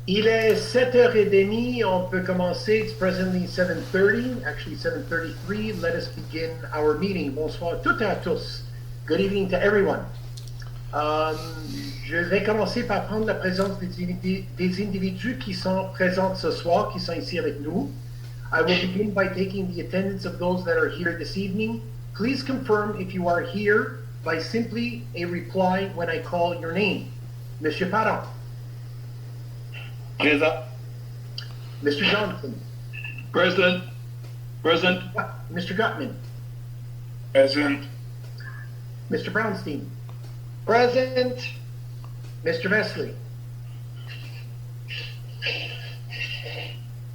Il est 7h30. On peut commencer. It's presently 7:30, actually 7:33. Let us begin our meeting. Bonsoir à toutes et à tous. Good evening to everyone. Je vais commencer par prendre la présence des individus qui sont présents ce soir, qui sont ici avec nous. I will begin by taking the attendance of those that are here this evening. Please confirm if you are here by simply a reply when I call your name. Monsieur Parent. Présent. Mr. Johnson. Present. Present. Mr. Gutman. Present. Mr. Brownstein. Present. Mr. Vesley.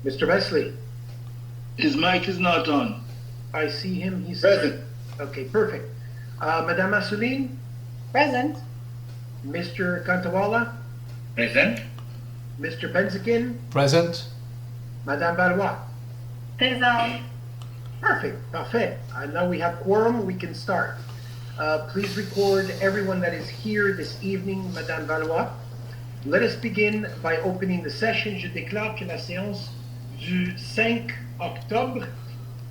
Mr. Vesley. His mic is not on. I see him. He's Present. Okay, perfect. Madame Assouline. Present. Mr. Kantawala. Present. Mr. Benzikin. Present. Madame Valois. Présent. Perfect. Parfait. Now we have quorum. We can start. Please record everyone that is here this evening, Madame Valois. Let us begin by opening the session. Je déclare que la séance du 5 octobre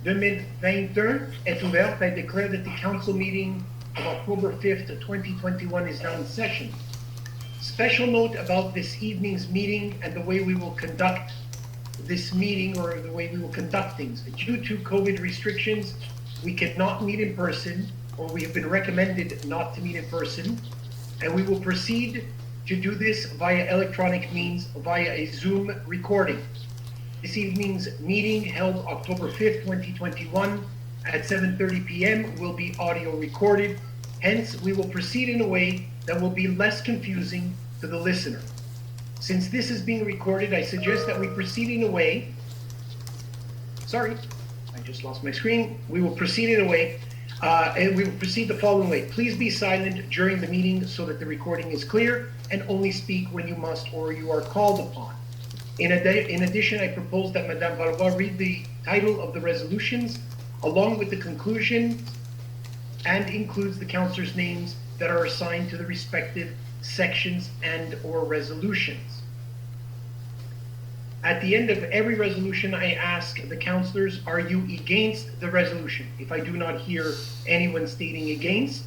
2021 est ouverte. I declare that the council meeting of October 5th, 2021 is now in session. Special note about this evening's meeting and the way we will conduct this meeting, or the way we will conduct things. Due to COVID restrictions, we cannot meet in person, or we have been recommended not to meet in person, and we will proceed to do this via electronic means, via a Zoom recording. This evening's meeting, held October 5th, 2021 at 7:30 p.m. will be audio recorded. Hence, we will proceed in a way that will be less confusing to the listener. Since this is being recorded, I suggest that we proceed in a way, sorry, I just lost my screen. We will proceed in a way, and we will proceed the following way. Please be silent during the meeting so that the recording is clear, and only speak when you must or you are called upon. In addition, I propose that Madame Valois read the title of the resolutions along with the conclusion, and includes the councillors' names that are assigned to the respective sections and or resolutions. At the end of every resolution, I ask the councillors, are you against the resolution? If I do not hear anyone stating against,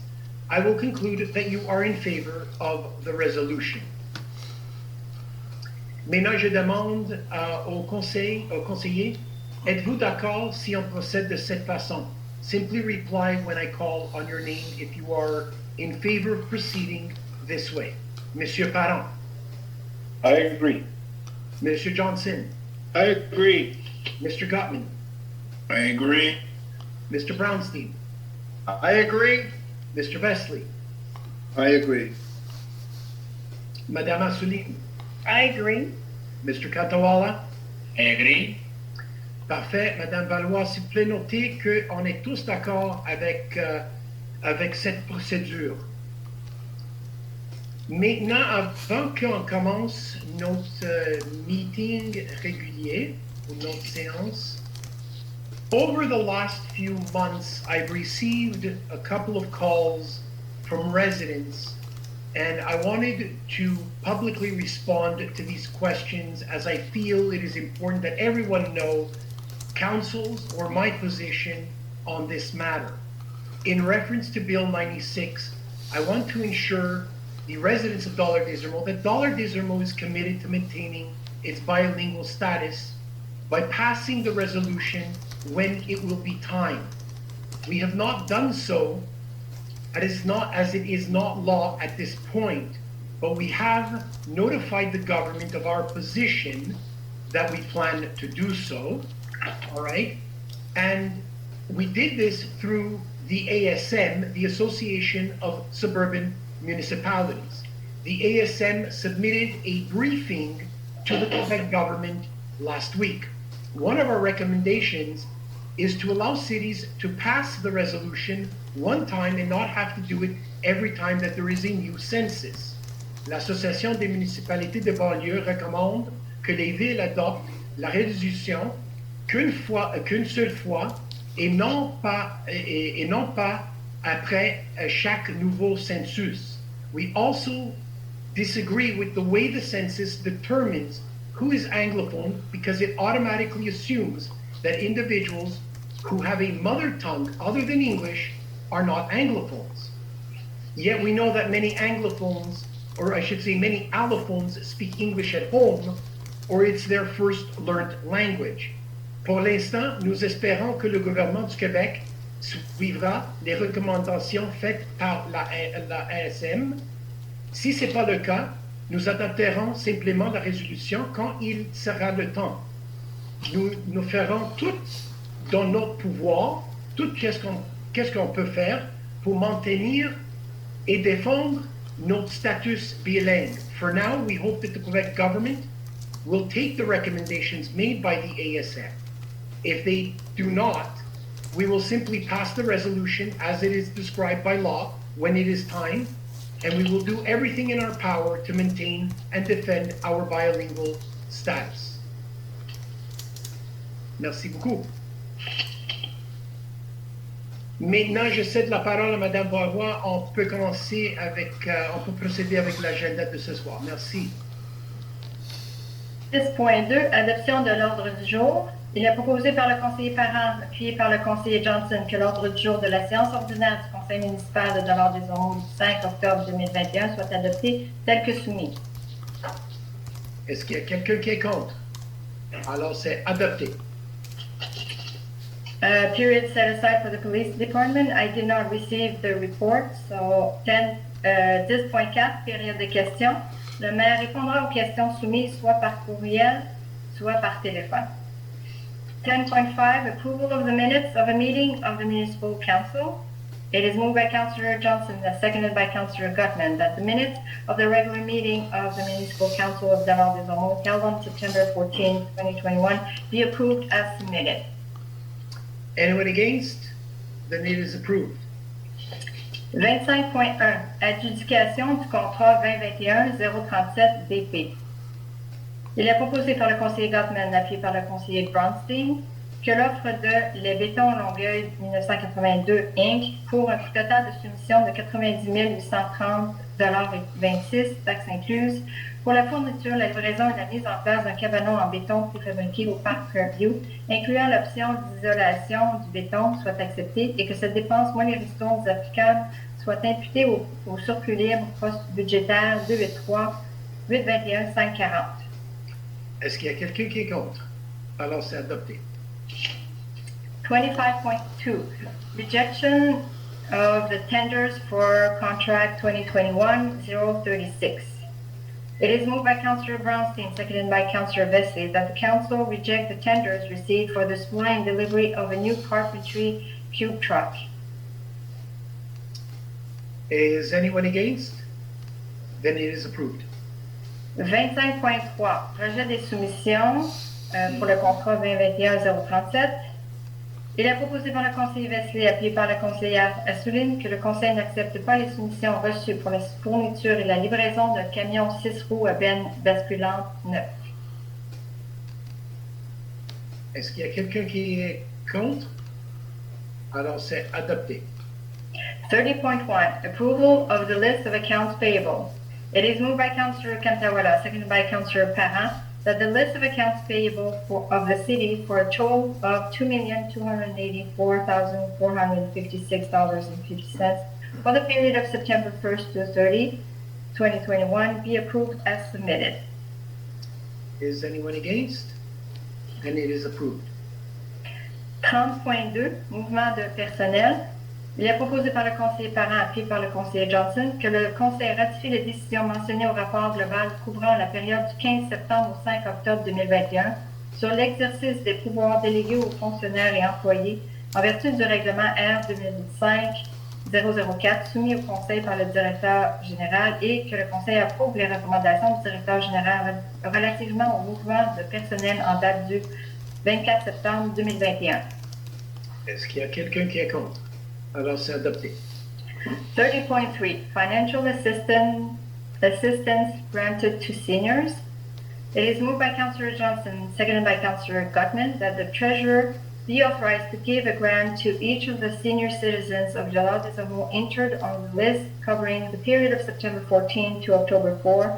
I will conclude that you are in favor of the resolution. Maintenant, je demande au conseiller, êtes-vous d'accord si on procède de cette façon? Simply reply when I call on your name if you are in favor of proceeding this way. Monsieur Parent. I agree. Mr. Johnson. I agree. Mr. Gutman. I agree. Mr. Brownstein. I agree. Mr. Vesley. I agree. Madame Assouline. I agree. Mr. Katawala. I agree. Parfait. Madame Valois, s'il vous plaît, notez qu'on est tous d'accord avec cette procédure. Maintenant, avant qu'on commence notre meeting régulier, ou notre séance, over the last few months, I've received a couple of calls from residents, and I wanted to publicly respond to these questions, as I feel it is important that everyone know council's or my position on this matter. In reference to Bill 96, I want to ensure the residents of Dollard-des-Ormeaux that Dollard-des-Ormeaux is committed to maintaining its bilingual status by passing the resolution when it will be time. We have not done so as it is not law at this point, but we have notified the government of our position that we plan to do so, all right? And we did this through the ASM, the Association of Suburban Municipalities. The ASM submitted a briefing to the Quebec government last week. One of our recommendations is to allow cities to pass the resolution one time and not have to do it every time that there is a new census. L'Association des municipalités de banlieue recommande que les villes adoptent la résolution qu'une seule fois et non pas après chaque nouveau census. We also disagree with the way the census determines who is Anglophone because it automatically assumes that individuals who have a mother tongue other than English are not Anglophones. Yet we know that many Anglophones, or I should say many allophones, speak English at home, or it's their first learned language. Pour l'instant, nous espérons que le gouvernement du Québec suivra les recommandations faites par la ASM. Si ce n'est pas le cas, nous adopterons simplement la résolution quand il sera le temps. Nous ferons tout dans notre pouvoir, tout qu'est-ce qu'on peut faire pour maintenir et défendre notre status bilingue. For now, we hope that the Quebec government will take the recommendations made by the ASM. If they do not, we will simply pass the resolution as it is described by law when it is time, and we will do everything in our power to maintain and defend our bilingual status. Merci beaucoup. Maintenant, je cède la parole à Mme Boisvoix. On peut commencer avec, on peut procéder avec l'agenda de ce soir. Merci. 6.2, adoption de l'ordre du jour. Il est proposé par le conseiller Parent, appuyé par le conseiller Johnson, que l'ordre du jour de la séance ordinaire du Conseil municipal de Dollard-des-Ormeaux du 5 octobre 2021 soit adopté tel que soumis. Est-ce qu'il y a quelqu'un qui est contre? Alors, c'est adopté. Period set aside for the police department. I did not receive the report, so 10.4, période de questions. Le maire répondra aux questions soumises soit par courriel, soit par téléphone. 10.5, approval of the minutes of a meeting of the municipal council. It is moved by Councillor Johnson and seconded by Councillor Gutman that the minutes of the regular meeting of the municipal council of Dollard-des-Ormeaux held on September 14, 2021 be approved as submitted. Anyone against? Then it is approved. 25.1, adjudication du contrat 2021-037 BP. Il est proposé par le conseiller Gottman, appuyé par le conseiller Bronstein, que l'offre de Les Bétons Longueuil 1982 Inc. pour un coût total de soumission de 90 830,26 taxes incluses pour la fourniture, la livraison et la mise en place d'un cabanon en béton préfabriqué au parc Fairview, incluant l'option d'isolation du béton, soit acceptée et que cette dépense moins les ristournes applicables soit imputée au surplus libre poste budgétaire 283 821 540. Est-ce qu'il y a quelqu'un qui est contre? Alors, c'est adopté. 25.2, rejection of the tenders for contract 2021-036. It is moved by Councillor Brownstein, seconded by Councillor Vesey, that the council reject the tenders received for the supply and delivery of a new carpentry cube truck. Is anyone against? Then it is approved. 25.3, projet des soumissions pour le contrat 2021-037. Il est proposé par le conseiller Wesley, appuyé par le conseiller Assouline, que le conseil n'accepte pas les soumissions reçues pour la fourniture et la livraison d'un camion 6 roues à benne basculante neuf. Est-ce qu'il y a quelqu'un qui est contre? Alors, c'est adopté. 30.1, approval of the list of accounts payable. It is moved by Councillor Cantawala, seconded by Councillor Parent, that the list of accounts payable of the city for a total of $2,284,456.50 for the period of September 1st to 30, 2021 be approved as submitted. Is anyone against? Then it is approved. 30.2, mouvement de personnel. Il est proposé par le conseiller Parent, appuyé par le conseiller Johnson, que le conseil ratifie les décisions mentionnées au rapport global couvrant la période du 15 septembre au 5 octobre 2021 sur l'exercice des pouvoirs délégués aux fonctionnaires et employés en vertu du règlement R 2005-004 soumis au conseil par le directeur général et que le conseil approuve les recommandations du directeur général relativement au mouvement de personnel en date du 24 septembre 2021. Est-ce qu'il y a quelqu'un qui est contre? Alors, c'est adopté. 30.3, financial assistance granted to seniors. It is moved by Councillor Johnson, seconded by Councillor Gutman, that the treasurer be authorized to give a grant to each of the senior citizens of Dollard-des-Ormeaux entered on the list covering the period of September 14 to October 4,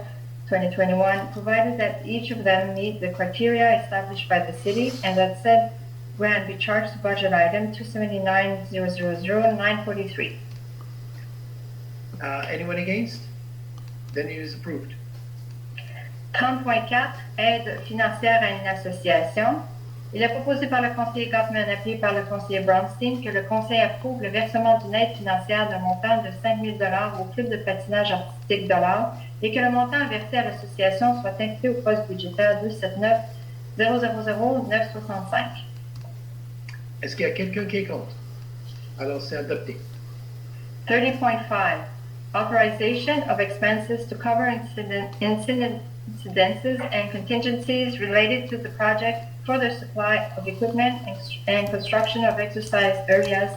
2021, provided that each of them meet the criteria established by the city and that said grant be charged to budget item 279,000,943. Anyone against? Then it is approved. 30.4, aide financière à une association. Il est proposé par le conseiller Gottman, appuyé par le conseiller Brownstein, que le conseil approuve le versement d'une aide financière d'un montant de 5 000 $ au club de patinage artistique Dollard et que le montant versé à l'association soit imputé au poste budgétaire 279 000 965. Est-ce qu'il y a quelqu'un qui est contre? Alors, c'est adopté. 30.5, authorization of expenses to cover incidences and contingencies related to the project for the supply of equipment and construction of exercise areas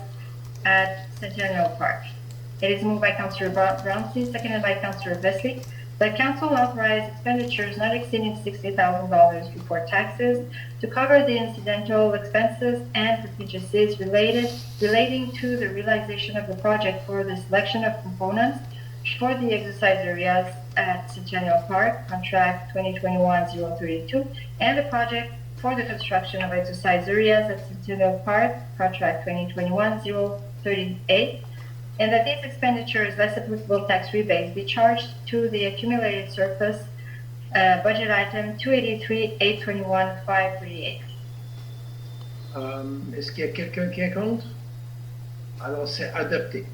at Centennial Park. It is moved by Councillor Brownstein, seconded by Councillor Vesley. The council authorized expenditures not exceeding $60,000 before taxes to cover the incidental expenses and contingencies relating to the realization of the project for the selection of components for the exercise areas at Centennial Park, contract 2021-032, and the project for the construction of exercise areas at Centennial Park, contract 2021-038, and that these expenditures, less applicable tax rebates, be charged to the accumulated surplus budget item 283-821-538. Est-ce qu'il y a quelqu'un qui est contre? Alors, c'est adopté.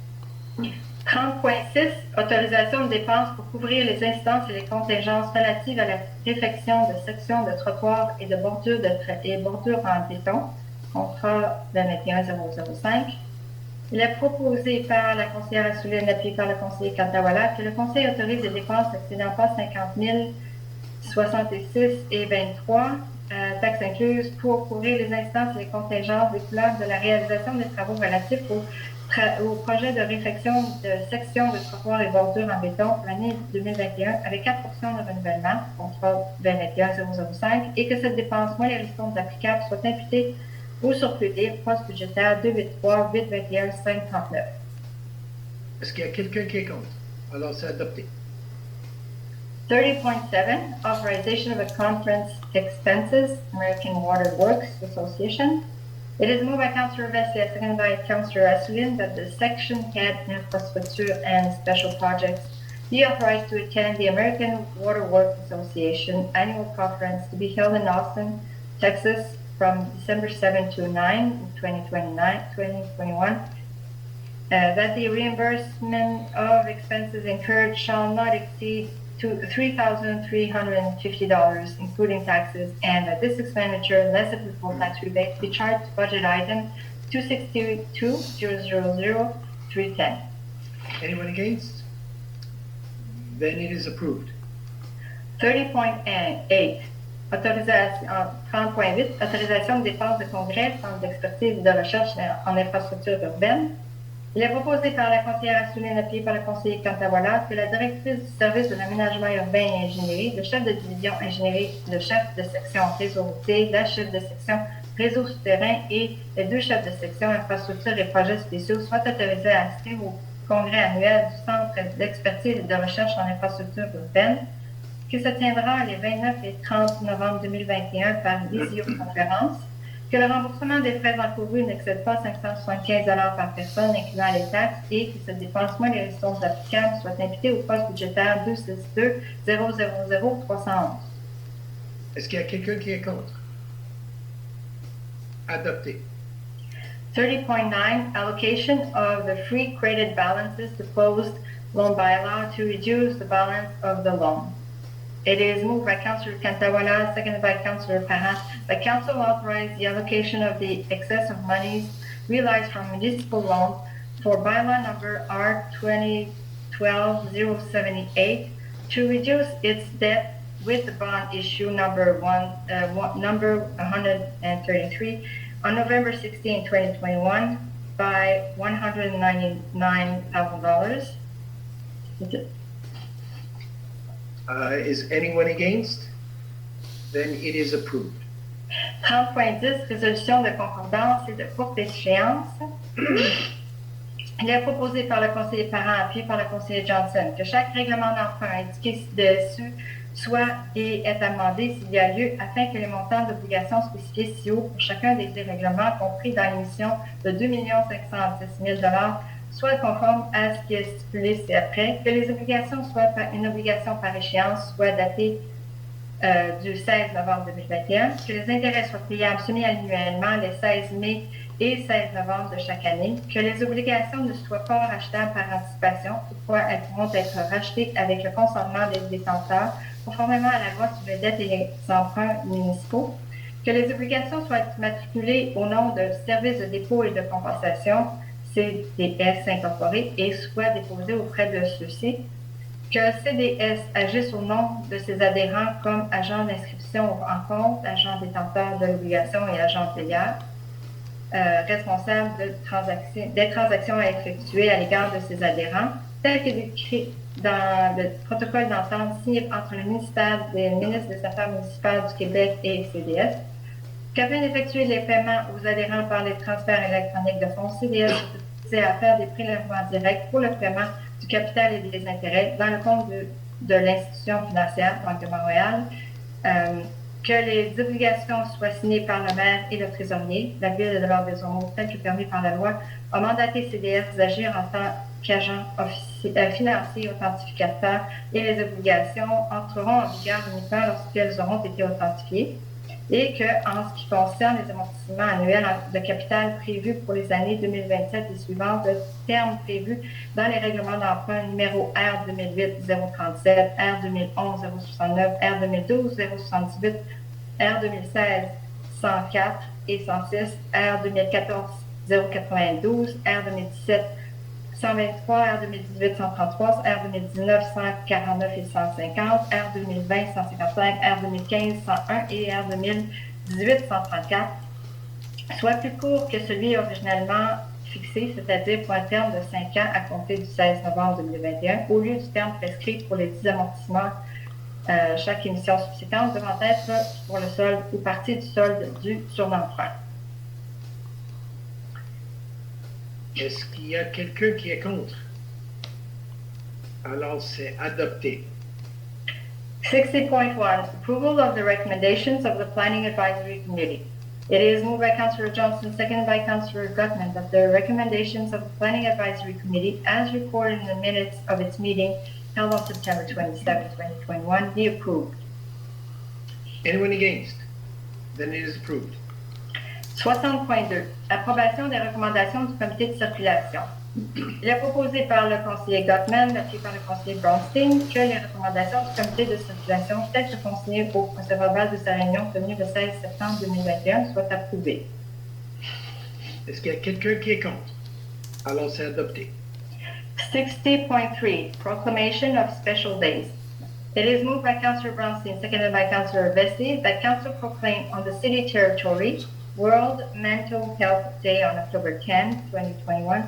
30.6, autorisation de dépenses pour couvrir les instances et les contingences relatives à la réfection de sections de trottoirs et de bordures en béton, contrat 21005. Il est proposé par la conseillère Assouline, appuyé par le conseiller Cantawala, que le conseil autorise des dépenses n'excédant pas 50 066 et 23, taxes incluses, pour couvrir les instances et les contingences découlant de la réalisation des travaux relatifs au projet de réfection de sections de trottoirs et bordures en béton pour l'année 2021 avec 4 options de renouvellement, contrat 2021-005, et que cette dépense, moins les ristournes applicables, soit imputée au surplus poste budgétaire 283-821-539. Est-ce qu'il y a quelqu'un qui est contre? Alors, c'est adopté. 30.7, authorization of a conference expenses, American Water Works Association. It is moved by Councillor Vesley, seconded by Councillor Assouline, that the section head infrastructure and special projects be authorized to attend the American Water Works Association annual conference to be held in Austin, Texas, from December 7 to 9, 2021. That the reimbursement of expenses incurred shall not exceed $3,350, including taxes, and that this expenditure, less applicable tax rebates, be charged to budget item 262-000-310. Anyone against? Then it is approved. 30.8, autorisation, 30.8, autorisation de dépenses de congrès, centre d'expertise et de recherche en infrastructure urbaine. Il est proposé par la conseillère Assouline, appuyée par le conseiller Cantawala, que la directrice du service de l'aménagement urbain et ingénierie, le chef de division ingénierie, le chef de section réseau routier, la chef de section réseau souterrain et les 2 chefs de section infrastructures et projets spéciaux soient autorisés à assister au congrès annuel du Centre d'expertise et de recherche en infrastructure urbaine, qui se tiendra les 29 et 30 novembre 2021 par visioconférence, que le remboursement des frais encourus n'excède pas 575 $ par personne, incluant les taxes, et que ce dépensement des ressources applicables soit imputé au poste budgétaire 262 000 311. Est-ce qu'il y a quelqu'un qui est contre? Adopté. 30.9, allocation of the free credit balances to closed loan bylaw to reduce the balance of the loan. It is moved by Councillor Cantawala, seconded by Councillor Parent. The Council authorized the allocation of the excess of monies realized from municipal loans for bylaw number R2012-078 to reduce its debt with the bond issue number 133 on November 16, 2021 by $199,000. Is anyone against? Then it is approved. 30.10, résolution de concordance et de courte échéance. Il est proposé par le conseiller Parent, appuyé par le conseiller Johnson, que chaque règlement d'emprunt indiqué ci-dessus soit et est amendé s'il y a lieu afin que les montants d'obligations spécifiés ci-haut pour chacun des règlements compris dans l'émission de 2 510 000 soit conforme à ce qui est stipulé ci-après, que les obligations soient une obligation par échéance, soit datée du 16 novembre 2021, que les intérêts soient payables semi-annuellement les 16 mai et 16 novembre de chaque année, que les obligations ne soient pas rachetables par anticipation, toutefois elles pourront être rachetées avec le consentement des détenteurs, conformément à la loi sur les dettes et les emprunts municipaux, que les obligations soient matriculées au nom de services de dépôt et de compensation, CDS incorporé, et soient déposées auprès de ceux-ci, que CDS agisse au nom de ses adhérents comme agent d'inscription en compte, agent détenteur de l'obligation et agent payeur, responsable des transactions à effectuer à l'égard de ses adhérents, tel que décrit dans le protocole d'entente signé entre le ministère des ministres des Affaires municipales du Québec et CDS, qu'afin d'effectuer les paiements aux adhérents par les transferts électroniques de fonds, CDS est autorisé à faire des prélèvements directs pour le paiement du capital et des intérêts dans le compte de l'institution financière, Banque de Montréal, que les obligations soient signées par le maire et le trésorier. La ville de Dollard-des-Ormeaux, tel que permis par la loi, a mandaté CDS d'agir en tant qu'agent financier authentificateur et les obligations entreront en vigueur uniquement lorsqu'elles auront été authentifiées et que, en ce qui concerne les amortissements annuels de capital prévus pour les années 2027 et suivantes, le terme prévu dans les règlements d'emprunt numéro R 2008-037, R 2011-069, R 2012-078, R 2016-104 et 106, R 2014-092, R 2017 123, R 2018 133, R 2019 149 et 150, R 2020 155, R 2015 101 et R 2018 134, soit plus court que celui originellement fixé, c'est-à-dire pour un terme de 5 ans à compter du 16 novembre 2021, au lieu du terme prescrit pour les 10 amortissements. Chaque émission subséquente devant être pour le solde ou partie du solde dû sur l'emprunt. Est-ce qu'il y a quelqu'un qui est contre? Alors, c'est adopté. 60.1 Approval of the recommendations of the Planning Advisory Committee. It is moved by Councillor Johnson, seconded by Councillor Gutman, that the recommendations of the Planning Advisory Committee, as recorded in the minutes of its meeting held on September 27, 2021, be approved. Anyone against? Then it is approved. 60.2 Approbation des recommandations du comité de circulation. Il est proposé par le conseiller Gottman, appuyé par le conseiller Bronstein, que les recommandations du comité de circulation, telles que consignées au procès-verbal de sa réunion tenue le 16 septembre 2021, soient approuvées. Est-ce qu'il y a quelqu'un qui est contre? Alors, c'est adopté. 60.3 Proclamation of Special Days. It is moved by Councillor Bronstein, seconded by Councillor Vesey, that Council proclaim on the city territory World Mental Health Day on October 10, 2021,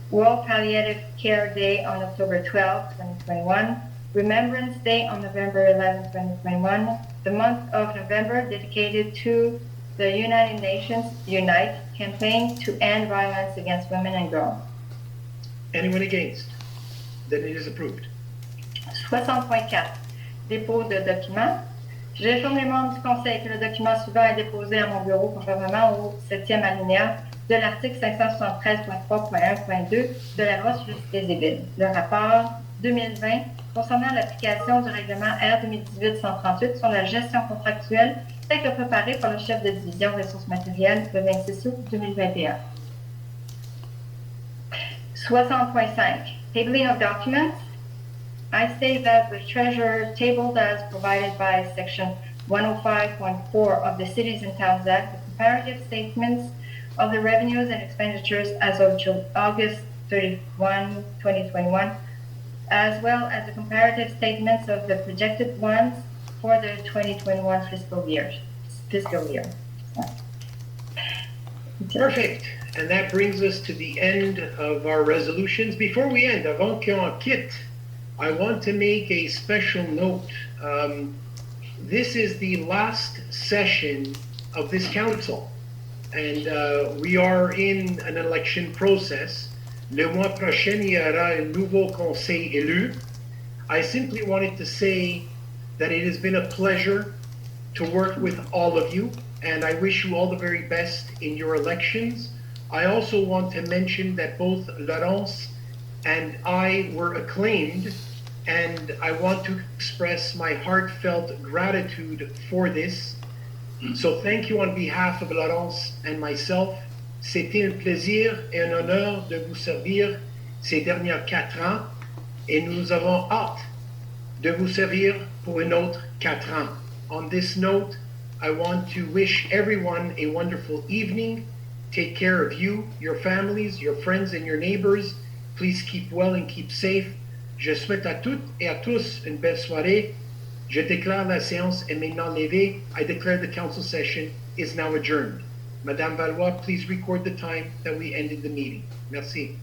World Palliative Care Day on October 12, 2021, Remembrance Day on November 11, 2021, the month of November dedicated to the United Nations Unite campaign to end violence against women and girls. Anyone against? Then it is approved. 60.4 Dépôt de documents. J'informe les membres du Conseil que le document suivant est déposé à mon bureau conformément au 7e alinéa de l'article 573.3.1.2 de la loi sur le cité des villes. Le rapport 2020 concernant l'application du règlement R 2018-138 sur la gestion contractuelle tel que préparé par le chef de division ressources matérielles le 26 août 2021. 60.5 Tabling of documents. I say that the treasurer tabled as provided by section 105.4 of the Cities and Towns Act the comparative statements of the revenues and expenditures as of August 31, 2021, as well as the comparative statements of the projected ones for the 2021 fiscal year. Perfect. And that brings us to the end of our resolutions. Before we end, avant qu'on quitte, I want to make a special note. This is the last session of this council, and we are in an election process. Le mois prochain, il y aura un nouveau conseil élu. I simply wanted to say that it has been a pleasure to work with all of you, and I wish you all the very best in your elections. I also want to mention that both Laurence and I were acclaimed, and I want to express my heartfelt gratitude for this. So thank you on behalf of Laurence and myself. C'était un plaisir et un honneur de vous servir ces dernières 4 ans, et nous avons hâte de vous servir pour une autre 4 ans. On this note, I want to wish everyone a wonderful evening. Take care of you, your families, your friends, and your neighbors. Please keep well and keep safe. Je souhaite à toutes et à tous une belle soirée. Je déclare la séance est maintenant levée. I declare the council session is now adjourned. Madame Valois, please record the time that we ended the meeting. Merci.